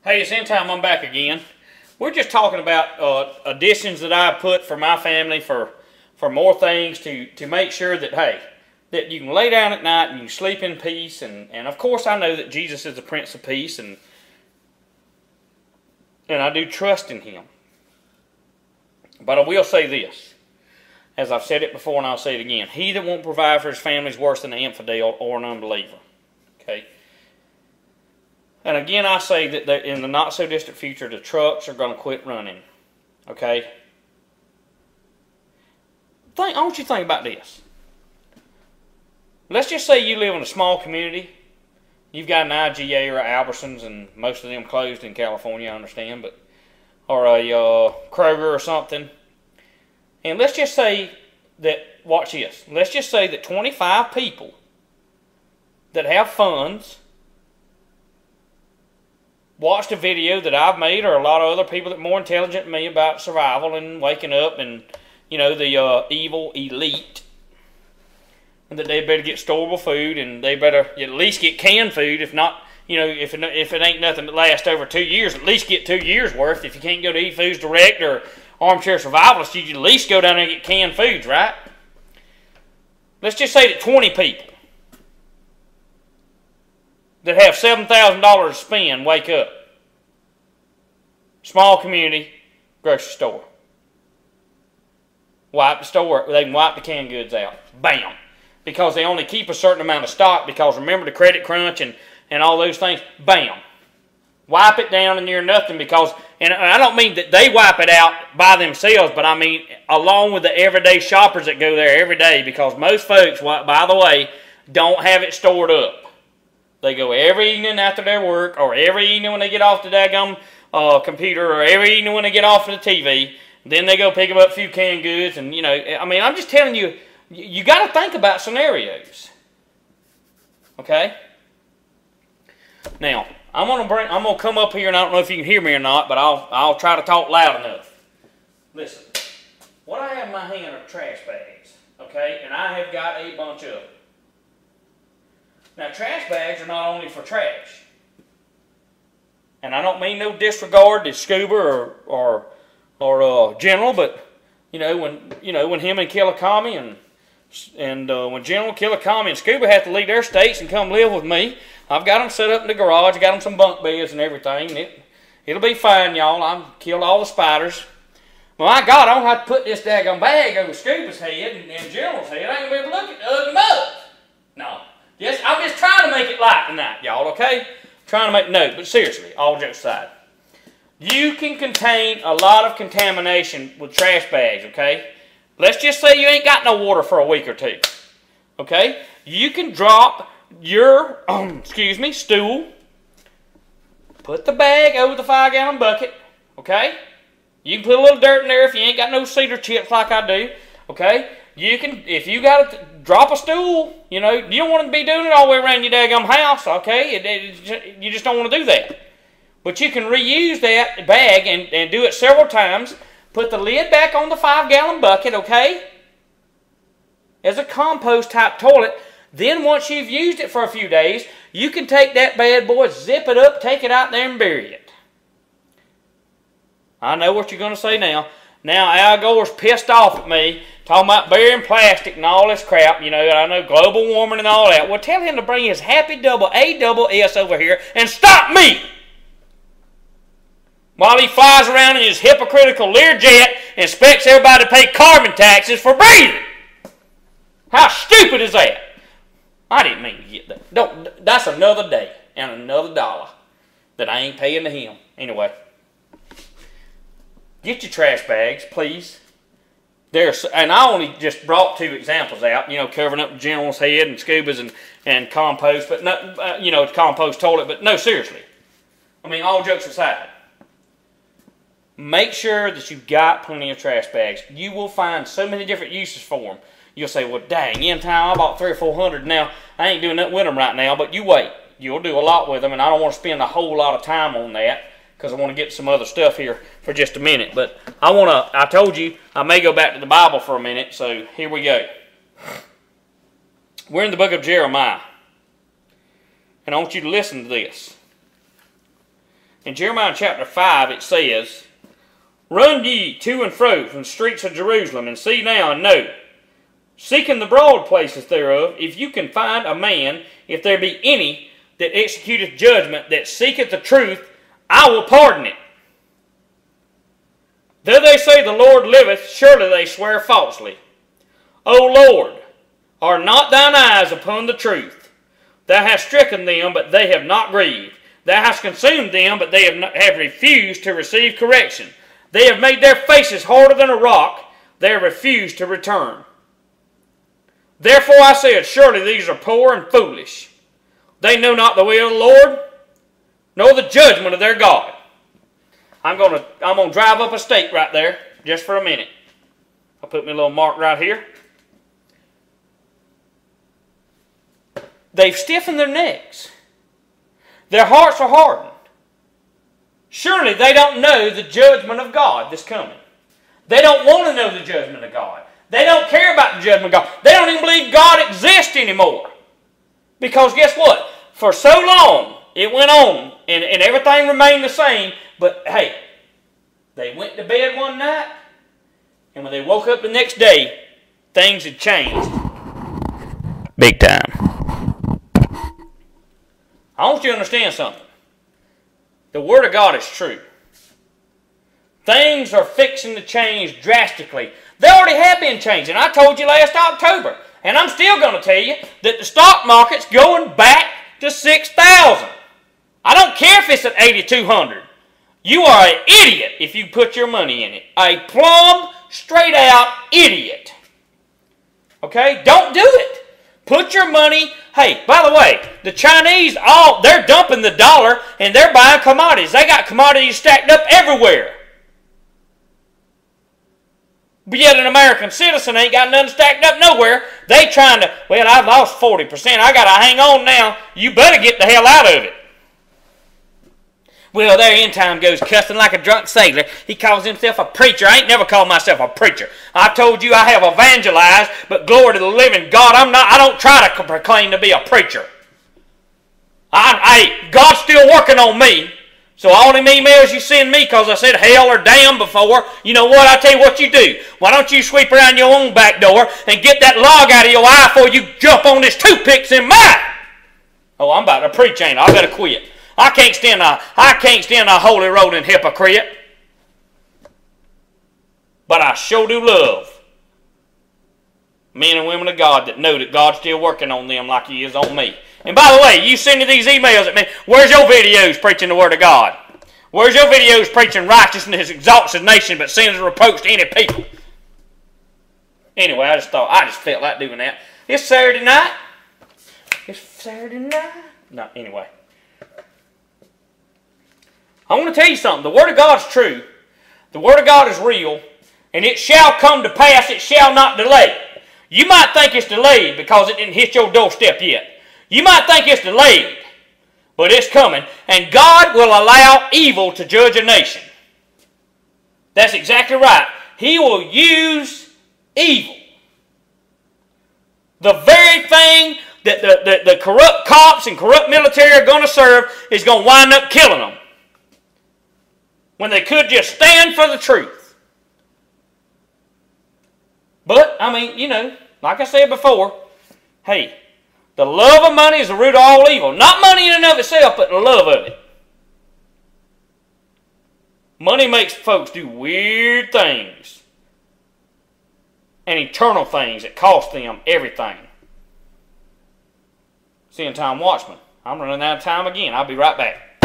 Hey, it's End Time. I'm back again. We're just talking about additions that I put for my family for more things to make sure that, hey, that you can lay down at night and you sleep in peace. And of course, I know that Jesus is the Prince of Peace, and I do trust in Him. But I will say this, as I've said it before and I'll say it again. He that won't provide for his family is worse than an infidel or an unbeliever. Okay? And again, I say that in the not-so-distant future, the trucks are going to quit running. Okay? I want you to think about this. Let's just say you live in a small community. You've got an IGA or Albertsons, and most of them closed in California, I understand, but or a Kroger or something. And let's just say that, watch this, let's just say that 25 people that have funds watched a video that I've made, or a lot of other people that are more intelligent than me about survival and waking up and, you know, the evil elite, and that they better get storable food, and they better at least get canned food. If not, you know, if it ain't nothing that lasts over 2 years, at least get 2 years worth. If you can't go to Eat Foods Direct or Armchair Survivalist, you can at least go down there and get canned foods, right? Let's just say that 20 people that have $7,000 to spend wake up. Small community, grocery store. Wipe the store, they can wipe the canned goods out. Bam! Because they only keep a certain amount of stock, because remember the credit crunch and all those things. Bam! Wipe it down and you're nothing, because, and I don't mean that they wipe it out by themselves, but I mean along with the everyday shoppers that go there every day, because most folks, by the way, don't have it stored up. They go every evening after their work, or every evening when they get off the daggum computer, or every evening when they get off of the TV. Then they go pick up a few canned goods, and, you know, I mean, I'm just telling you, you got to think about scenarios. Okay? Now, I'm gonna come up here, and I don't know if you can hear me or not, but I'll try to talk loud enough. Listen, what I have in my hand are trash bags, okay, and I have got a bunch of them. Now, trash bags are not only for trash, and I don't mean no disregard to Scuba or General, but you know when him and Killicommy and when General Killicommy and Scuba have to leave their states and come live with me, I've got them set up in the garage. I got them some bunk beds and everything. And it'll be fine, y'all. I've killed all the spiders. Well, my God, I don't have to put this daggone bag over Scuba's head and General's head. I ain't gonna be able to look at the them up. No. Yes, I'm just trying to make it light tonight, y'all, okay? Trying to make, no, but seriously, all jokes aside. You can contain a lot of contamination with trash bags, okay? Let's just say you ain't got no water for a week or two, okay? You can drop your, stool, put the bag over the 5-gallon bucket, okay? You can put a little dirt in there if you ain't got no cedar chips like I do, okay? You can, if you got to drop a stool, you know, you don't want to be doing it all the way around your daggum house, okay? You just don't want to do that. But you can reuse that bag and do it several times. Put the lid back on the 5-gallon bucket, okay? As a compost type toilet. Then once you've used it for a few days, you can take that bad boy, zip it up, take it out there and bury it. I know what you're going to say now. Now Al Gore's pissed off at me, talking about burying plastic and all this crap. You know, I know global warming and all that. Well, tell him to bring his happy double ASS over here and stop me while he flies around in his hypocritical Learjet and expects everybody to pay carbon taxes for breathing. How stupid is that? I didn't mean to get that. That's another day and another dollar that I ain't paying to him. Anyway. Get your trash bags, please. And I only just brought 2 examples out, you know, covering up General's head and Scuba's and compost, but not, you know, compost toilet, but no, seriously. I mean, all jokes aside. Make sure that you've got plenty of trash bags. You will find so many different uses for them. You'll say, well, dang, in time, I bought 300 or 400 now. I ain't doing nothing with them right now, but you wait. You'll do a lot with them, and I don't want to spend a whole lot of time on that, because I want to get some other stuff here for just a minute. But I told you, I may go back to the Bible for a minute, so here we go. We're in the book of Jeremiah. And I want you to listen to this. In Jeremiah chapter 5 it says, Run ye to and fro from the streets of Jerusalem, and see now and know, seek in the broad places thereof, if you can find a man, if there be any, that executeth judgment, that seeketh the truth, I will pardon it. Though they say the Lord liveth, surely they swear falsely. O Lord, are not thine eyes upon the truth? Thou hast stricken them, but they have not grieved. Thou hast consumed them, but they have refused to receive correction. They have made their faces harder than a rock. They have refused to return. Therefore I said, surely these are poor and foolish. They know not the way of the Lord, nor the judgment of their God. I'm gonna drive up a stake right there, just for a minute. I'll put my little mark right here. They've stiffened their necks. Their hearts are hardened. Surely they don't know the judgment of God that's coming. They don't want to know the judgment of God. They don't care about the judgment of God. They don't even believe God exists anymore. Because guess what? For so long, it went on, and everything remained the same, but hey, they went to bed one night, and when they woke up the next day, things had changed. Big time. I want you to understand something. The Word of God is true. Things are fixing to change drastically. They already have been changing. I told you last October, and I'm still going to tell you, that the stock market's going back to 6,000. I don't care if it's at 8,200. You are an idiot if you put your money in it. A plumb, straight out idiot. Okay? Don't do it. Put your money... Hey, by the way, the Chinese, they're dumping the dollar and they're buying commodities. They got commodities stacked up everywhere. But yet an American citizen ain't got nothing stacked up nowhere. They trying to, well, I've lost 40%. I got to hang on now. You better get the hell out of it. Well, there in time goes cussing like a drunk sailor. He calls himself a preacher. I ain't never called myself a preacher. I told you I have evangelized, but glory to the living God, I don't try to proclaim to be a preacher. God's still working on me. So all them emails you send me because I said hell or damn before, you know what? I tell you what you do. Why don't you sweep around your own back door and get that log out of your eye before you jump on this toothpicks in mine? Oh, I'm about to preach, ain't I? I better quit. I can't stand a holy rolling hypocrite. But I sure do love men and women of God that know that God's still working on them like He is on me. And by the way, you sending these emails at me, where's your videos preaching the Word of God? Where's your videos preaching righteousness exalts a nation but sends a reproach to any people? Anyway, I just felt like doing that. It's Saturday night. No, anyway. I want to tell you something. The Word of God is true. The Word of God is real. And it shall come to pass. It shall not delay. You might think it's delayed because it didn't hit your doorstep yet. You might think it's delayed. But it's coming. And God will allow evil to judge a nation. That's exactly right. He will use evil. The very thing that the corrupt cops and corrupt military are going to serve is going to wind up killing them. When they could just stand for the truth. But, I mean, you know, like I said before, hey, the love of money is the root of all evil. Not money in and of itself, but the love of it. Money makes folks do weird things. And eternal things that cost them everything. See you in Time Watchman. I'm running out of time again. I'll be right back.